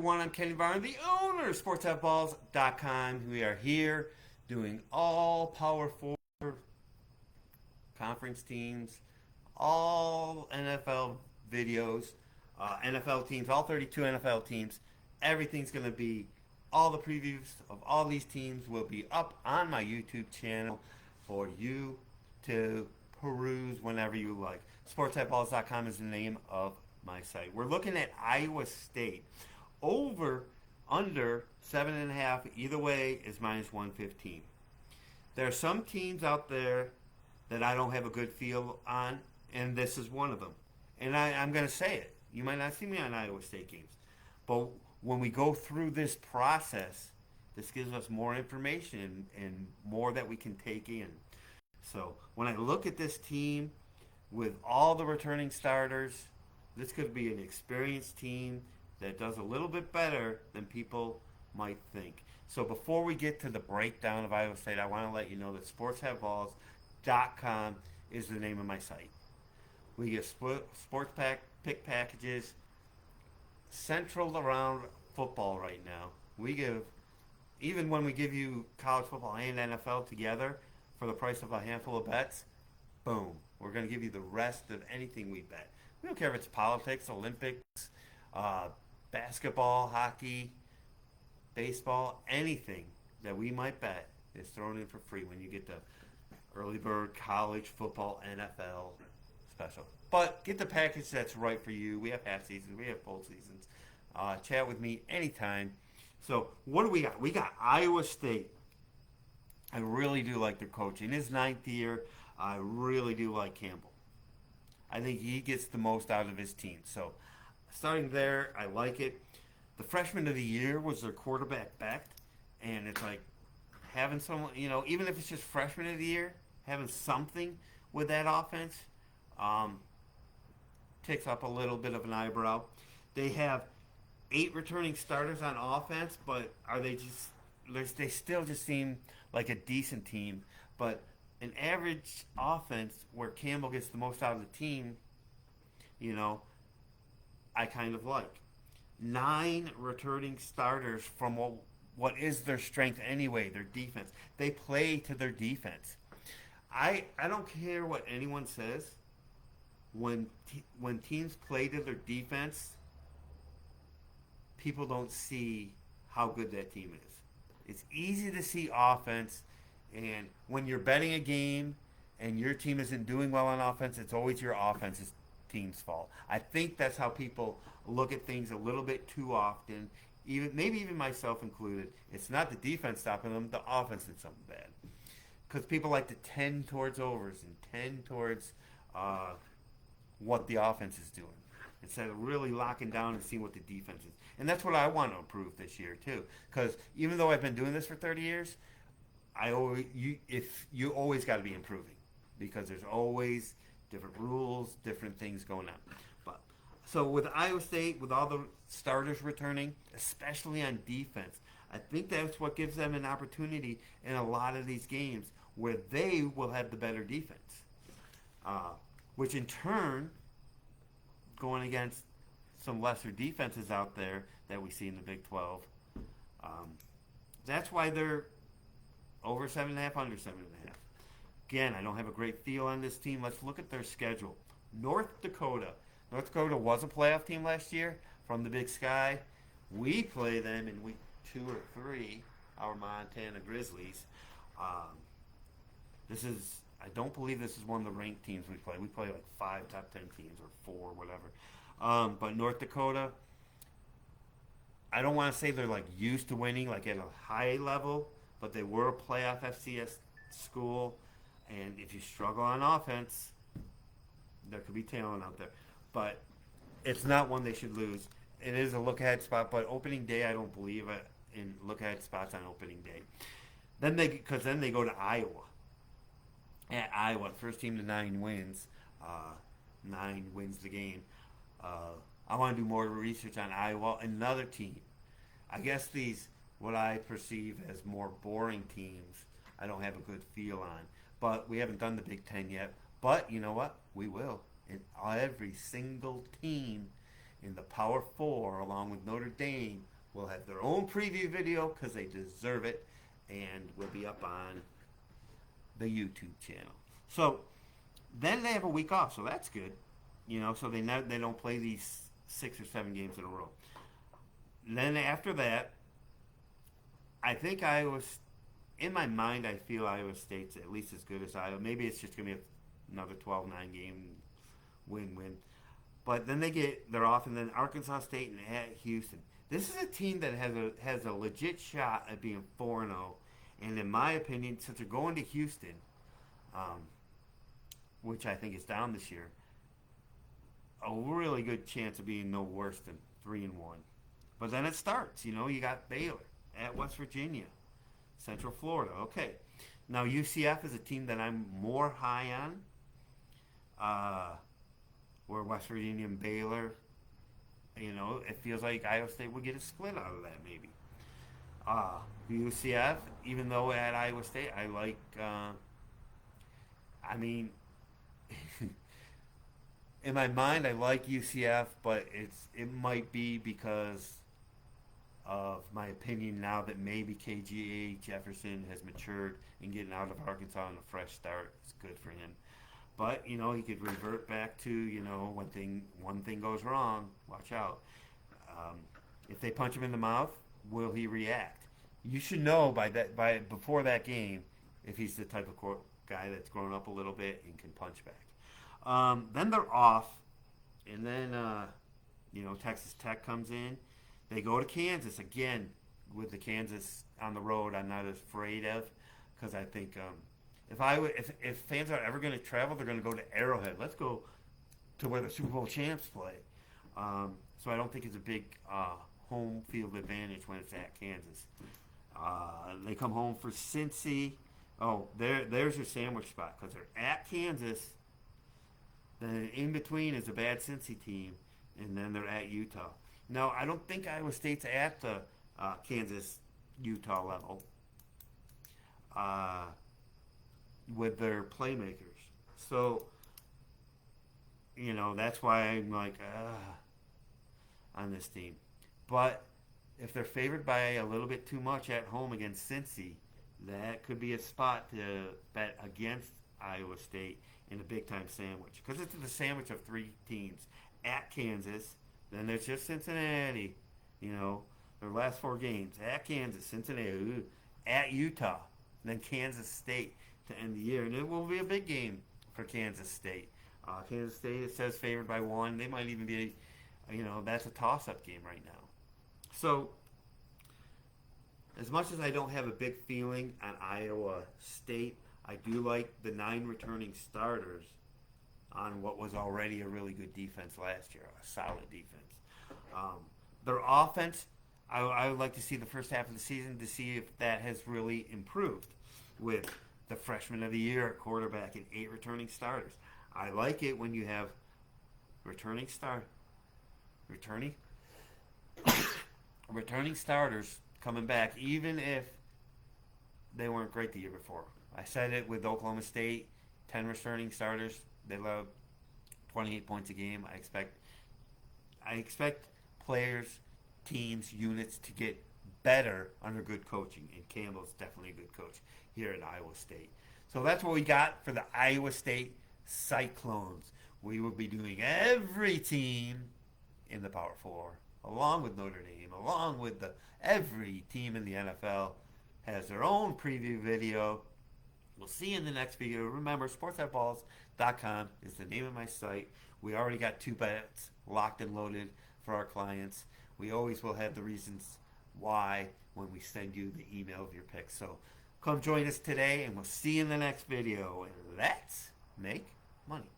everyone. I'm Kenny Varner, the owner of SportsBooks.com. We are here doing all Power 4 conference teams, all NFL videos, NFL teams, all 32 NFL teams. Everything's going to be, all the previews of all these teams will be up on my YouTube channel for you to peruse whenever you like. SportsBooks.com is the name of my site. We're looking at Iowa State. Over, under 7.5, either way is minus 115. There are some teams out there that I don't have a good feel on, and this is one of them. And I'm going to say it. You might not see me on Iowa State games. But when we go through this process, this gives us more information and more that we can take in. So when I look at this team with all the returning starters, this could be an experienced team that does a little bit better than people might think. So before we get to the breakdown of Iowa State, I want to let you know that SportsBooks.com is the name of my site. We get sports pick packages central around football right now. We give, even when we give you college football and NFL together for the price of a handful of bets, boom, we're going to give you the rest of anything we bet. We don't care if it's politics, Olympics, basketball, hockey, baseball, anything that we might bet is thrown in for free when you get the early bird college football NFL special. But get the package that's right for you. We have half seasons, we have full seasons. Chat with me anytime. So what do we got? We got Iowa State. I really do like their coach. In his 9th year, I really do like Campbell. I think he gets the most out of his team. So starting there, I like it. The freshman of the year was their quarterback Beck, and it's like having someone, even if it's just freshman of the year, having something with that offense takes up a little bit of an eyebrow. They have 8 returning starters on offense, but they still just seem like a decent team. But an average offense where Campbell gets the most out of the team, I kind of like. 9 returning starters from what is their strength anyway, their defense. They play to their defense. I don't care what anyone says. When teams play to their defense, people don't see how good that team is. It's easy to see offense, and when you're betting a game and your team isn't doing well on offense, it's always your offense's team's fault. I think that's how people look at things a little bit too often, maybe even myself included. It's not the defense stopping them, the offense did something bad. Because people like to tend towards overs and tend towards what the offense is doing instead of really locking down and seeing what the defense is. And that's what I want to improve this year too. Because even though I've been doing this for 30 years, you always got to be improving because there's always different rules, different things going on. But so with Iowa State, with all the starters returning, especially on defense, I think that's what gives them an opportunity in a lot of these games where they will have the better defense, which in turn, going against some lesser defenses out there that we see in the Big 12, that's why they're over 7.5, under 7.5. Again, I don't have a great feel on this team. Let's look at their schedule. North Dakota. North Dakota was a playoff team last year from the Big Sky. We play them in week 2 or 3, our Montana Grizzlies. I don't believe this is one of the ranked teams we play. We play like 5 top 10 teams or 4, whatever. But North Dakota, I don't want to say they're like used to winning like at a high level, but they were a playoff FCS school. And if you struggle on offense, there could be talent out there. But it's not one they should lose. It is a look-ahead spot, but opening day, I don't believe in look-ahead spots on opening day. Then they go to Iowa. At Iowa, first team to 9 wins. 9 wins the game. I want to do more research on Iowa. Another team. I guess these, what I perceive as more boring teams, I don't have a good feel on. But we haven't done the Big Ten yet. But you know what? We will. And every single team in the Power 4, along with Notre Dame, will have their own preview video because they deserve it, and will be up on the YouTube channel. So then they have a week off, so that's good. So they don't play these 6 or 7 games in a row. Then after that, I think in my mind, I feel Iowa State's at least as good as Iowa. Maybe it's just going to be another 12-9 game win-win. But then they're off, and then Arkansas State and at Houston. This is a team that has a legit shot at being 4-0. And in my opinion, since they're going to Houston, which I think is down this year, a really good chance of being no worse than 3-1. But then it starts. You got Baylor at West Virginia, Central Florida. Okay. Now UCF is a team that I'm more high on. Where West Virginia and Baylor, it feels like Iowa State will get a split out of that maybe. UCF, even though at Iowa State, I like, in my mind, I like UCF, but it might be because of my opinion now that maybe KGA Jefferson has matured and getting out of Arkansas on a fresh start is good for him. But, he could revert back to, one thing goes wrong, watch out. If they punch him in the mouth, will he react? You should know before that game if he's the type of guy that's grown up a little bit and can punch back. Then they're off, and then, Texas Tech comes in. They go to Kansas again. With the Kansas on the road, I'm not as afraid of, because I think if fans are ever going to travel, they're going to go to Arrowhead. Let's go to where the Super Bowl champs play. So I don't think it's a big home field advantage when it's at Kansas. They come home for Cincy. Oh, there's your sandwich spot because they're at Kansas. Then in between is a bad Cincy team, and then they're at Utah. Now, I don't think Iowa State's at the Kansas-Utah level with their playmakers. So, that's why I'm like, on this team. But if they're favored by a little bit too much at home against Cincy, that could be a spot to bet against Iowa State in a big-time sandwich. Because it's the sandwich of 3 teams. At Kansas, then there's just Cincinnati, their last 4 games. At Kansas, Cincinnati, at Utah, then Kansas State to end the year. And it will be a big game for Kansas State. Kansas State, it says favored by 1. They might even be, that's a toss-up game right now. So, as much as I don't have a big feeling on Iowa State, I do like the 9 returning starters on what was already a really good defense last year, a solid defense. Their offense, I would like to see the first half of the season to see if that has really improved with the freshman of the year at quarterback and 8 returning starters. I like it when you have returning starters coming back, even if they weren't great the year before. I said it with Oklahoma State, 10 returning starters. They love 28 points a game. I expect players, teams, units to get better under good coaching, and Campbell's definitely a good coach here at Iowa State. So that's what we got for the Iowa State Cyclones. We will be doing every team in the Power 4, along with Notre Dame, along with every team in the NFL has their own preview video. We'll see you in the next video. Remember, sportsheadballs.com is the name of my site. We already got 2 bets locked and loaded for our clients. We always will have the reasons why when we send you the email of your picks. So come join us today, and we'll see you in the next video. And let's make money.